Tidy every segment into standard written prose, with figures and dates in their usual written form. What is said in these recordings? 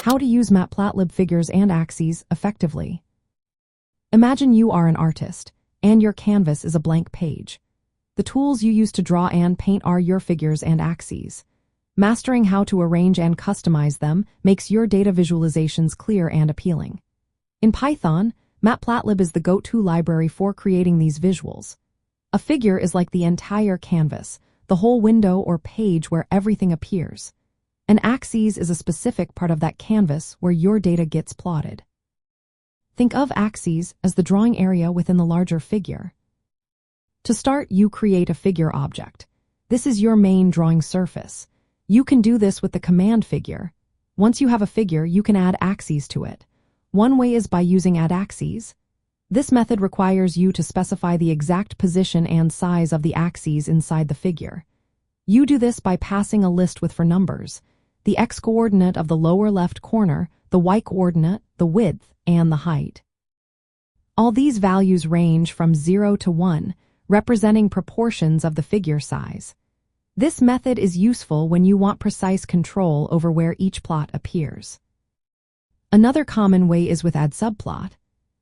How to use Matplotlib figures and axes effectively. Imagine you are an artist, and your canvas is a blank page. The tools you use to draw and paint are your figures and axes. Mastering how to arrange and customize them makes your data visualizations clear and appealing. In Python, Matplotlib is the go-to library for creating these visuals. A figure is like the entire canvas, the whole window or page where everything appears. An axis is a specific part of that canvas where your data gets plotted. Think of axes as the drawing area within the larger figure. To start, you create a figure object. This is your main drawing surface. You can do this with the command figure. Once you have a figure, you can add axes to it. One way is by using addaxes. This method requires you to specify the exact position and size of the axes inside the figure. You do this by passing a list with for numbers: the x-coordinate of the lower left corner, the y-coordinate, the width, and the height. All these values range from 0 to 1, representing proportions of the figure size. This method is useful when you want precise control over where each plot appears. Another common way is with addsubplot.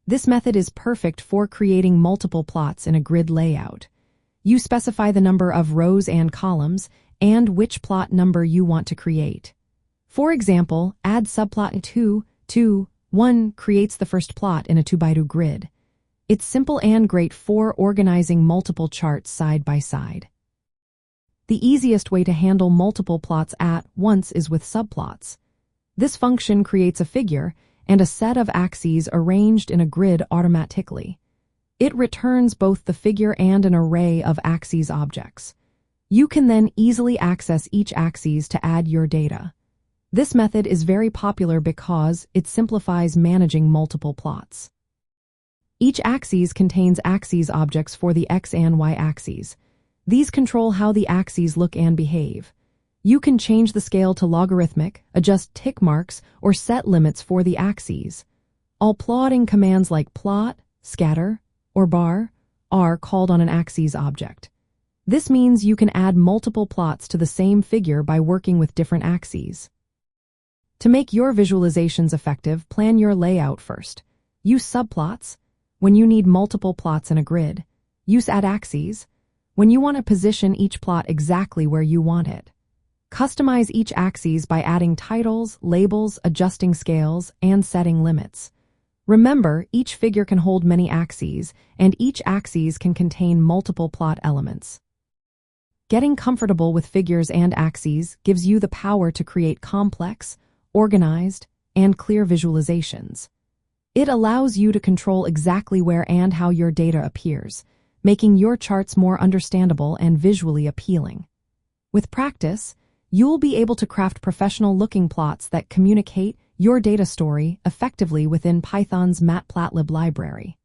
This method is perfect for creating multiple plots in a grid layout. You specify the number of rows and columns and which plot number you want to create. For example, addsubplot 2, 2, 1 creates the first plot in a 2x2 grid. It's simple and great for organizing multiple charts side by side. The easiest way to handle multiple plots at once is with subplots. This function creates a figure and a set of axes arranged in a grid automatically. It returns both the figure and an array of axes objects. You can then easily access each axis to add your data. This method is very popular because it simplifies managing multiple plots. Each axis contains axes objects for the x and y axes. These control how the axes look and behave. You can change the scale to logarithmic, adjust tick marks, or set limits for the axes. All plotting commands like plot, scatter, or bar are called on an axes object. This means you can add multiple plots to the same figure by working with different axes. To make your visualizations effective, plan your layout first. Use subplots when you need multiple plots in a grid. Use addaxes when you want to position each plot exactly where you want it. Customize each axis by adding titles, labels, adjusting scales, and setting limits. Remember, each figure can hold many axes, and each axis can contain multiple plot elements. Getting comfortable with figures and axes gives you the power to create complex, organized, and clear visualizations. It allows you to control exactly where and how your data appears, making your charts more understandable and visually appealing. With practice, you'll be able to craft professional-looking plots that communicate your data story effectively within Python's Matplotlib library.